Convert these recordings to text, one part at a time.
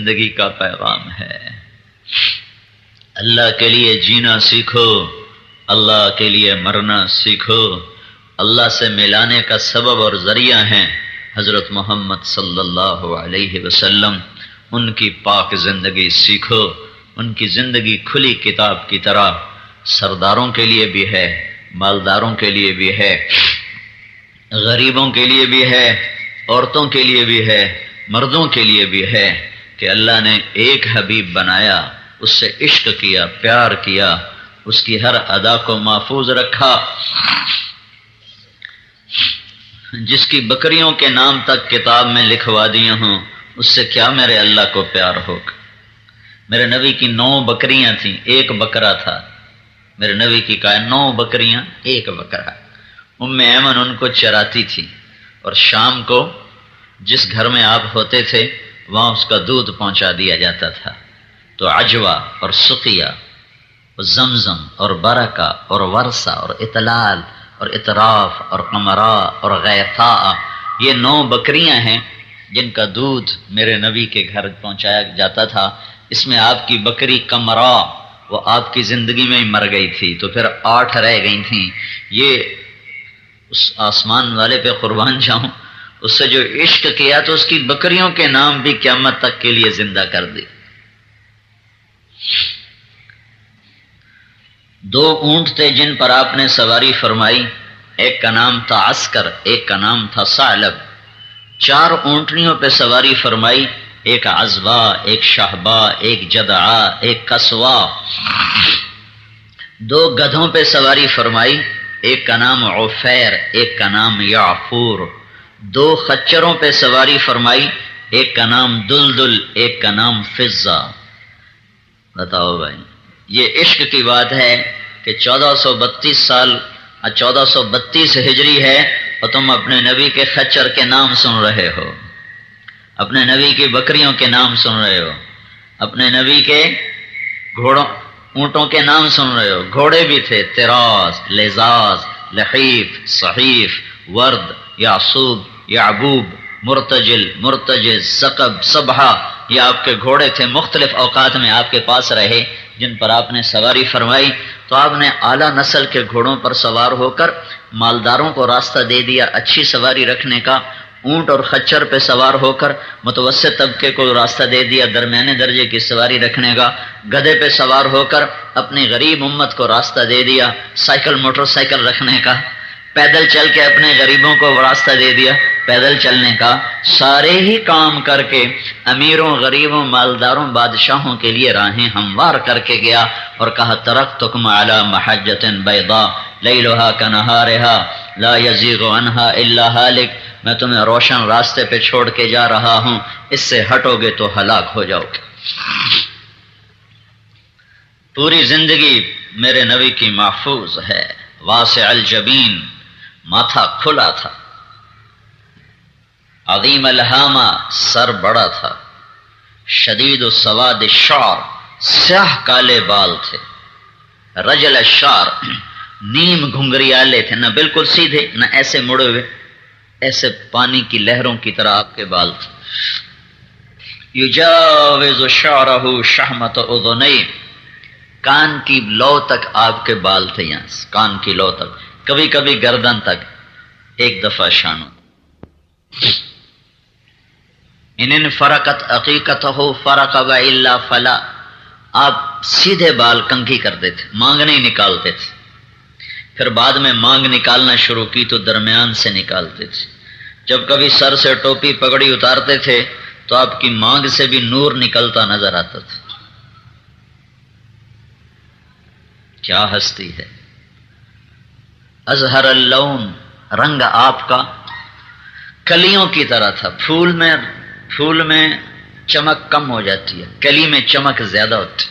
زندگی کا پیغام ہے۔ اللہ کے لیے جینا سیکھو، اللہ کے لیے مرنا سیکھو۔ اللہ سے ملانے کا سبب اور ذریعہ ہیں حضرت محمد صلی اللہ علیہ وسلم۔ ان کی پاک زندگی سیکھو۔ ان کی زندگی کھلی کتاب کی طرح سرداروں کے لیے بھی ہے، مالداروں کے لیے بھی ہے، غریبوں کے لیے بھی ہے، عورتوں کے لیے بھی ہے، مردوں کے لیے بھی ہے کہ اللہ نے ایک حبیب بنایا، اس سے عشق کیا، پیار کیا، اس کی ہر ادا کو محفوظ رکھا۔ جس کی بکریوں کے نام تک کتاب میں لکھوا دیے ہوں، اس سے کیا میرے اللہ کو پیار ہوگا۔ میرے نبی کی 9 بکریاں تھیں، ایک بکرا تھا۔ میرے نبی کی کہا 9 بکریاں، ایک بکرا۔ ام ایمن ان کو چراتی تھی، اور شام کو جس گھر میں آپ ہوتے تھے وہاں اس کا دودھ پہنچا دیا جاتا تھا۔ تو عجوہ اور سقیہ اور زمزم اور برکہ اور ورثہ اور اطلال اور اطراف اور قمرا اور غیثا، یہ 9 بکریاں ہیں جن کا دودھ میرے نبی کے گھر پہنچایا جاتا تھا۔ اس میں آپ کی بکری قمرا، وہ آپ کی زندگی میں ہی مر گئی تھی، تو پھر 8 رہ گئی تھیں۔ یہ اس آسمان والے پہ قربان جاؤں، اس سے جو عشق کیا تو اس کی بکریوں کے نام بھی قیامت تک کے لیے زندہ کر دی۔ 2 اونٹ تھے جن پر آپ نے سواری فرمائی، ایک کا نام تھا عسکر، ایک کا نام تھا ثعلب۔ 4 اونٹنیوں پہ سواری فرمائی، ایک عزبا، ایک شہبا، ایک جدعا، ایک قصوا۔ 2 گدھوں پہ سواری فرمائی، ایک کا نام عفیر، ایک کا نام یعفور۔ 2 خچروں پہ سواری فرمائی، ایک کا نام دلدل، ایک کا نام فضہ۔ بتاؤ بھائی، یہ عشق کی بات ہے کہ 1432 سال 1432 ہجری ہے اور تم اپنے نبی کے خچر کے نام سن رہے ہو، اپنے نبی کی بکریوں کے نام سن رہے ہو، اپنے نبی کے گھوڑوں اونٹوں کے نام سن رہے ہو۔ گھوڑے بھی تھے، تراز، لزاز، لحیف، صحیف، ورد، یعصوب، یعبوب، مرتجل، مرتجز، ثقب، صبحہ، یہ آپ کے گھوڑے تھے، مختلف اوقات میں آپ کے پاس رہے جن پر آپ نے سواری فرمائی۔ تو آپ نے اعلیٰ نسل کے گھوڑوں پر سوار ہو کر مالداروں کو راستہ دے دیا اچھی سواری رکھنے کا، اونٹ اور خچر پہ سوار ہو کر متوسط طبقے کو راستہ دے دیا درمیانے درجے کی سواری رکھنے کا، گدھے پہ سوار ہو کر اپنی غریب امت کو راستہ دے دیا سائیکل موٹر سائیکل رکھنے کا، پیدل چل کے اپنے غریبوں کو راستہ دے دیا پیدل چلنے کا۔ سارے ہی کام کر کے امیروں، غریبوں، مالداروں، بادشاہوں کے لیے راہیں ہموار کر کے گیا اور کہا ترکتکم علی محجۃ بیضاء لیلھا کنہارھا لا یزیغ عنہا الا ہالک، میں تمہیں روشن راستے پہ چھوڑ کے جا رہا ہوں، اس سے ہٹو گے تو ہلاک ہو جاؤ گے۔ پوری زندگی میرے نبی کی محفوظ ہے۔ واسع الجبین، ماتھا کھلا تھا، عظیم الہامہ، سر بڑا تھا، شدید السواد الشعر، سیاہ کالے بال تھے، رجل الشعر، نیم گھنگریالے تھے، نہ بالکل سیدھے نہ ایسے مڑے ہوئے، ایسے پانی کی لہروں کی طرح آپ کے بال تھے۔ یجاوز شعرہ شحمۃ اذنیہ، کان کی لو تک آپ کے بال تھے، یہاں سے کان کی لو تک، کبھی کبھی گردن تک، ایک دفعہ شانوں۔ ان فرقت عقیقتہ فرق والا فلا، آپ سیدھے بال کنگھی کرتے تھے، مانگ نہیں نکالتے تھے، پھر بعد میں مانگ نکالنا شروع کی تو درمیان سے نکالتے تھے۔ جب کبھی سر سے ٹوپی پگڑی اتارتے تھے تو آپ کی مانگ سے بھی نور نکلتا نظر آتا تھا۔ کیا ہستی ہے! ازہر اللون، رنگ آپ کا کلیوں کی طرح تھا۔ پھول میں چمک کم ہو جاتی ہے، کلی میں چمک زیادہ ہوتی،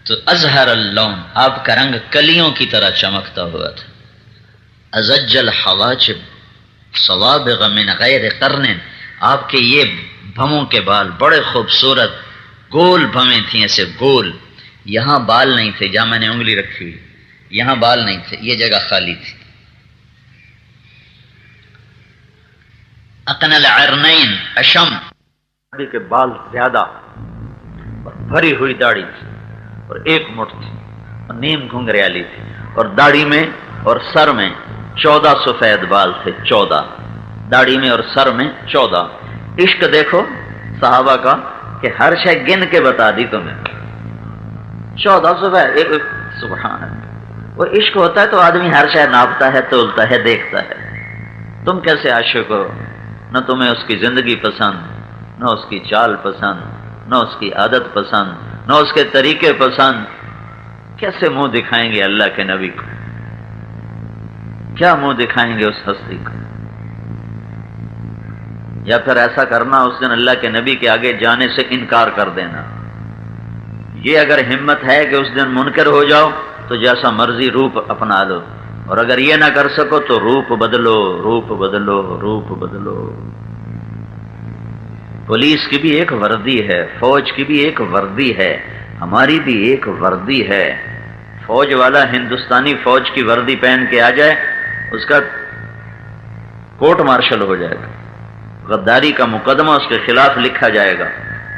تو ازہر اللون، آپ کا رنگ کلیوں کی طرح چمکتا ہوا تھا۔ ازج الحواجب صوابغ من غیر قرن، آپ کے یہ بھموں کے بال بڑے خوبصورت گول بھمیں تھیں، ایسے گول، یہاں بال نہیں تھے جہاں میں نے انگلی رکھی ہوئی، یہاں بال نہیں تھے، یہ جگہ خالی تھی۔ اقن العرنین، اشم، نبی کے بال زیادہ اور بھری ہوئی داڑھی تھی اور ایک مٹھ تھی اور نیم گھنگریالی تھی اور داڑھی میں اور سر میں 14 سفید بال تھے، 14 داڑھی میں اور سر میں 14۔ عشق دیکھو صحابہ کا کہ ہر شے گن کے بتا دی تمہیں، 14 سفید، سبحان اللہ۔ وہ عشق ہوتا ہے تو آدمی ہر شے ناپتا ہے، تولتا ہے، دیکھتا ہے۔ تم کیسے عاشق ہو؟ نہ تمہیں اس کی زندگی پسند، نہ اس کی چال پسند، نہ اس کی عادت پسند، نہ اس کے طریقے پسند، کیسے منہ دکھائیں گے اللہ کے نبی کو؟ کیا منہ دکھائیں گے اس ہستی کو؟ یا پھر ایسا کرنا اس دن اللہ کے نبی کے آگے جانے سے انکار کر دینا۔ یہ اگر ہمت ہے کہ اس دن منکر ہو جاؤ تو جیسا مرضی روپ اپنا لو، اور اگر یہ نہ کر سکو تو روپ بدلو، روپ بدلو، روپ بدلو۔ پولیس کی بھی ایک وردی ہے، فوج کی بھی ایک وردی ہے، ہماری بھی ایک وردی ہے۔ فوج والا ہندوستانی فوج کی وردی پہن کے آ جائے، اس کا کورٹ مارشل ہو جائے گا، غداری کا مقدمہ اس کے خلاف لکھا جائے گا۔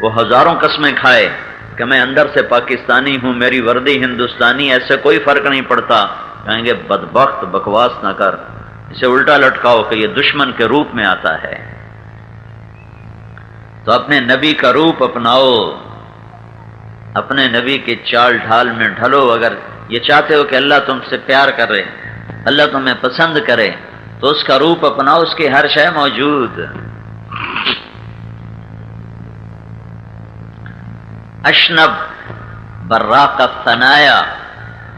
وہ ہزاروں قسمیں کھائے کہ میں اندر سے پاکستانی ہوں، میری وردی ہندوستانی، ایسے کوئی فرق نہیں پڑتا۔ کہیں گے بدبخت، بکواس نہ کر، اسے الٹا لٹکاؤ کہ یہ دشمن کے روپ میں آتا ہے۔ تو اپنے نبی کا روپ اپناؤ، اپنے نبی کی چال ڈھال میں ڈھلو۔ اگر یہ چاہتے ہو کہ اللہ تم سے پیار کرے، اللہ تمہیں پسند کرے، تو اس کا روپ اپناؤ، اس کی ہر شے موجود۔ اشنب براق الثنایا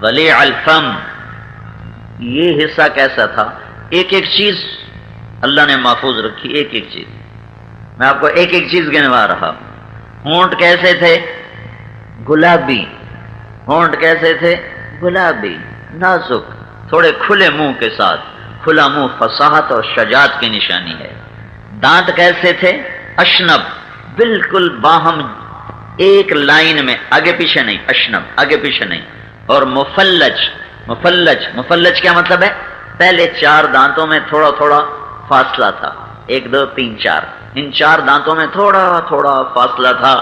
ولیع الفم، یہ حصہ کیسا تھا؟ ایک ایک چیز اللہ نے محفوظ رکھی، ایک ایک چیز۔ میں آپ کو ایک ایک چیز گنوا رہا ہوں۔ ہونٹ کیسے تھے؟ گلابی۔ ہونٹ کیسے تھے؟ گلابی، نازک، تھوڑے کھلے منہ کے ساتھ۔ کھلا منہ فصاحت اور شجاعت کی نشانی ہے۔ دانت کیسے تھے؟ اشنب، بالکل باہم ایک لائن میں، آگے پیچھے نہیں، اشنب آگے پیچھے نہیں۔ اور مفلج، مفلج، مفلج کیا مطلب ہے؟ پہلے 4 دانتوں میں تھوڑا تھوڑا فاصلہ تھا، 1 2 3 4، ان 4 دانتوں میں تھوڑا تھوڑا فاصلہ تھا۔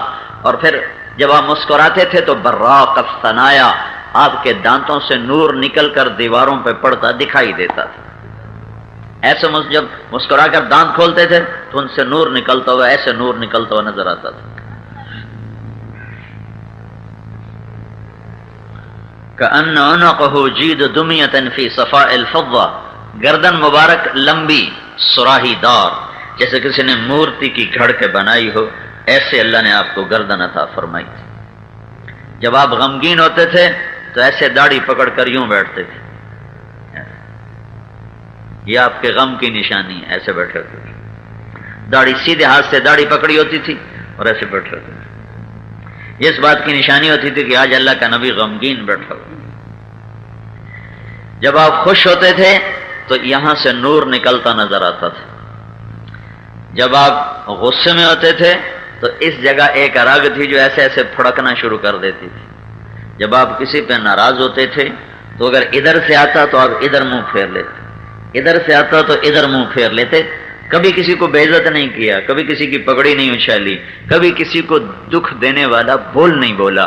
اور پھر جب آپ مسکراتے تھے تو براق الثنایا، آپ کے دانتوں سے نور نکل کر دیواروں پہ پڑتا دکھائی دیتا تھا۔ ایسے جب مسکرا کر دانت کھولتے تھے تو ان سے نور نکلتا ہوا، ایسے نور نکلتا ہوا نظر آتا تھا۔ کأن عنقہ جید دمیۃ فی صفاء الفضہ، گردن مبارک لمبی سراہی دار، جیسے کسی نے مورتی کی گھڑ کے بنائی ہو، ایسے اللہ نے آپ کو گردن عطا فرمائی تھی۔ جب آپ غمگین ہوتے تھے تو ایسے داڑھی پکڑ کر یوں بیٹھتے تھے، یہ آپ کے غم کی نشانی ہے، ایسے بیٹھے ہوتے تھے۔ داڑھی سیدھے ہاتھ سے داڑھی پکڑی ہوتی تھی اور ایسے بیٹھے ہوتے تھے۔ یہ اس بات کی نشانی ہوتی تھی کہ آج اللہ کا نبی غمگین بیٹھا ہو۔ جب آپ خوش ہوتے تھے تو یہاں سے نور نکلتا نظر آتا تھا۔ جب آپ غصے میں ہوتے تھے تو اس جگہ ایک رگ تھی جو ایسے ایسے پھڑکنا شروع کر دیتی تھی۔ جب آپ کسی پہ ناراض ہوتے تھے تو اگر ادھر سے آتا تو آپ ادھر منہ پھیر لیتے، ادھر سے آتا تو ادھر منہ پھیر لیتے۔ کبھی کسی کو بے عزت نہیں کیا، کبھی کسی کی پگڑی نہیں اچھالی، کبھی کسی کو دکھ دینے والا بول نہیں بولا،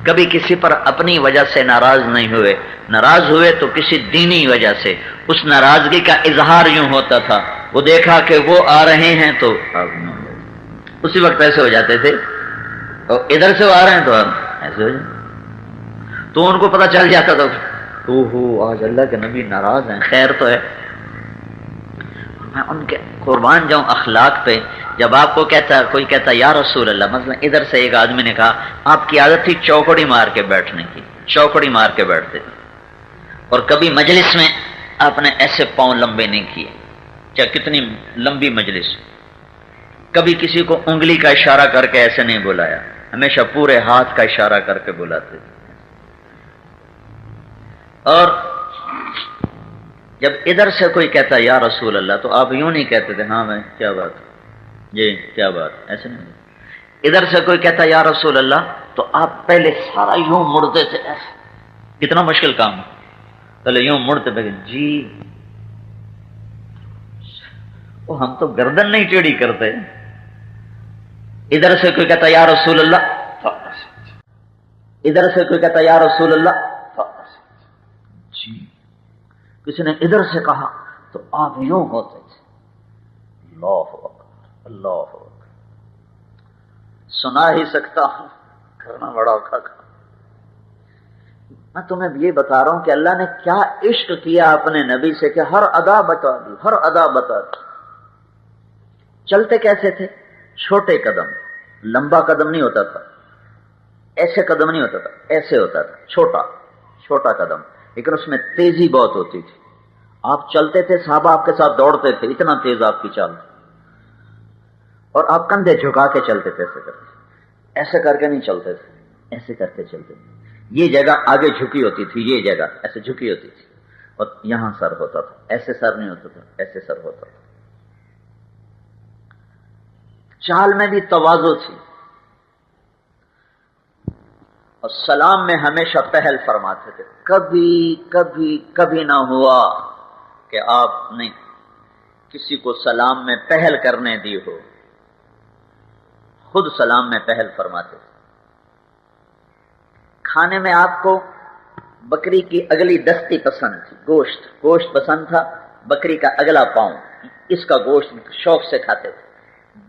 کبھی کسی پر اپنی وجہ سے ناراض نہیں ہوئے۔ ناراض ہوئے تو کسی دینی وجہ سے، اس ناراضگی کا اظہار یوں ہوتا تھا، وہ دیکھا کہ وہ آ رہے ہیں تو اسی وقت ایسے ہو جاتے تھے، اور ادھر سے وہ آ رہے ہیں تو ایسے ہو جاتے، تو ان کو پتہ چل جاتا تھا آج اللہ کے نبی ناراض ہیں، خیر تو ہے۔ میں ان کے قربان جاؤں اخلاق پہ۔ جب آپ کو کوئی کہتا یا رسول اللہ، مثلا ادھر سے ایک آدمی نے کہا آپ کی عادت تھی چوکڑی مار کے بیٹھنے کی، چوکڑی مار کے بیٹھتے تھے، اور کبھی مجلس میں آپ نے ایسے پاؤں لمبے نہیں کیے، چاہے کتنی لمبی مجلس۔ کبھی کسی کو انگلی کا اشارہ کر کے ایسے نہیں بلایا، ہمیشہ پورے ہاتھ کا اشارہ کر کے بلاتے تھے۔ اور جب ادھر سے کوئی کہتا یا رسول اللہ تو آپ یوں نہیں کہتے تھے ہاں میں کیا بات جی کیا بات، ایسے نہیں۔ ادھر سے کوئی کہتا یا رسول اللہ تو آپ پہلے سارا یوں مڑتے تھے، کتنا مشکل کام، پہلے یوں مڑتے تھے جی، وہ ہم تو گردن نہیں ٹیڑھی کرتے، ادھر سے کوئی کہتا یا رسول اللہ، ادھر سے کوئی کہتا یا رسول اللہ جی، کسی نے ادھر سے کہا تو آپ یوں ہوتے تھے، اللہ اکبر اللہ اکبر، سنا ہی سکتا ہوں، کرنا بڑا اوکھا کھا۔ میں تمہیں یہ بتا رہا ہوں کہ اللہ نے کیا عشق کیا اپنے نبی سے کہ ہر ادا بتا دی، ہر ادا بتا دی۔ چلتے کیسے تھے؟ چھوٹے قدم، لمبا قدم نہیں ہوتا تھا، ایسے قدم نہیں ہوتا تھا، ایسے ہوتا تھا، چھوٹا چھوٹا قدم، لیکن اس میں تیزی بہت ہوتی تھی۔ آپ چلتے تھے، صحابہ آپ کے ساتھ دوڑتے تھے، اتنا تیز آپ کی چال تھی، اور آپ کندھے جھکا کے چلتے تھے، ایسے کر کے نہیں چلتے تھے، ایسے کر کے چلتے تھے۔ یہ جگہ آگے جھکی ہوتی تھی، یہ جگہ ایسے جھکی ہوتی تھی، اور یہاں سر ہوتا تھا، ایسے سر نہیں ہوتا تھا، ایسے سر ہوتا تھا۔ چال میں بھی تواضع تھی، اور سلام میں ہمیشہ پہل فرماتے تھے۔ کبھی کبھی کبھی نہ ہوا کہ آپ نے کسی کو سلام میں پہل کرنے دی ہو، خود سلام میں پہل فرماتے تھے۔ کھانے میں آپ کو بکری کی اگلی دستی پسند تھی، گوشت پسند تھا، بکری کا اگلا پاؤں، اس کا گوشت شوق سے کھاتے تھے،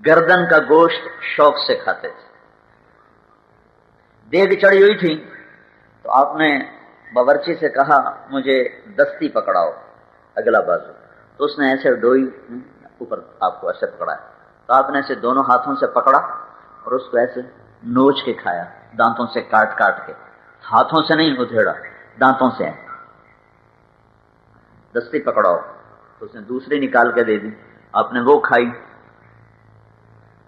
گردن کا گوشت شوق سے کھاتے تھے۔ دیگ چڑھی ہوئی تھی تو آپ نے باورچی سے کہا مجھے دستی پکڑاؤ، اگلا بازو، تو اس نے ایسے ڈوئی اوپر آپ کو ایسے پکڑا، تو آپ نے ایسے دونوں ہاتھوں سے پکڑا اور اس کو ایسے نوچ کے کھایا، دانتوں سے کاٹ کاٹ کے، ہاتھوں سے نہیں ادھیڑا، دانتوں سے۔ دستی پکڑاؤ، تو اس نے دوسری نکال کے دے دی، آپ نے وہ کھائی،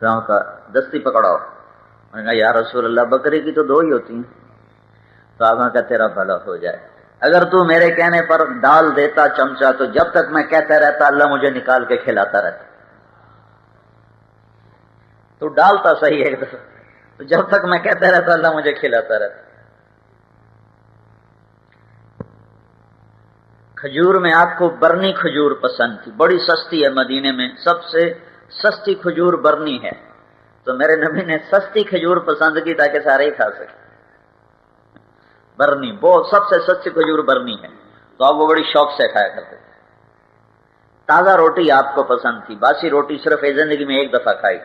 کہا دستی پکڑاؤ۔ میں نے کہا یا رسول اللہ بکری کی تو دو ہی ہوتی ہیں، تو آپ نے کہا تیرا بھلا ہو جائے، اگر تو میرے کہنے پر ڈال دیتا چمچہ تو جب تک میں کہتا رہتا اللہ مجھے نکال کے کھلاتا رہتا، تو ڈالتا صحیح ایک دفعہ، تو جب تک میں کہتا رہتا اللہ مجھے کھلاتا رہتا۔ کھجور میں آپ کو برنی کھجور پسند تھی، بڑی سستی ہے، مدینے میں سب سے سستی کھجور برنی ہے، تو میرے نبی نے سستی کھجور پسند کی تاکہ سارے ہی کھا سکے۔ برنی بہت سب سے سستی کھجور برنی ہے، تو آپ وہ بڑی شوق سے کھایا کرتے تھے۔ تازہ روٹی آپ کو پسند تھی، باسی روٹی صرف زندگی میں ایک دفعہ کھائی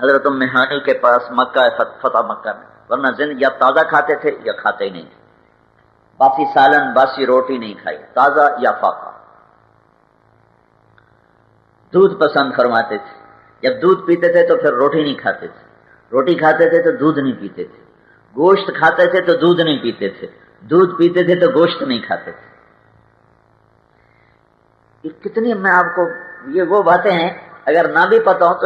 حضرت ام ہانی کے پاس مکہ فتح مکہ میں، ورنہ یا تازہ کھاتے تھے یا کھاتے ہی نہیں تھے، باسی سالن باسی روٹی نہیں کھائی، تازہ یا فاقہ۔ دودھ پسند فرماتے تھے، جب دودھ پیتے تھے تو پھر روٹی نہیں کھاتے تھے، روٹی کھاتے تھے تو دودھ نہیں پیتے تھے، گوشت کھاتے تھے تو دودھ نہیں پیتے تھے، دودھ پیتے تھے تو گوشت نہیں کھاتے تھے۔ کتنی میں آپ کو یہ وہ باتیں ہیں اگر نہ بھی پتا ہو تو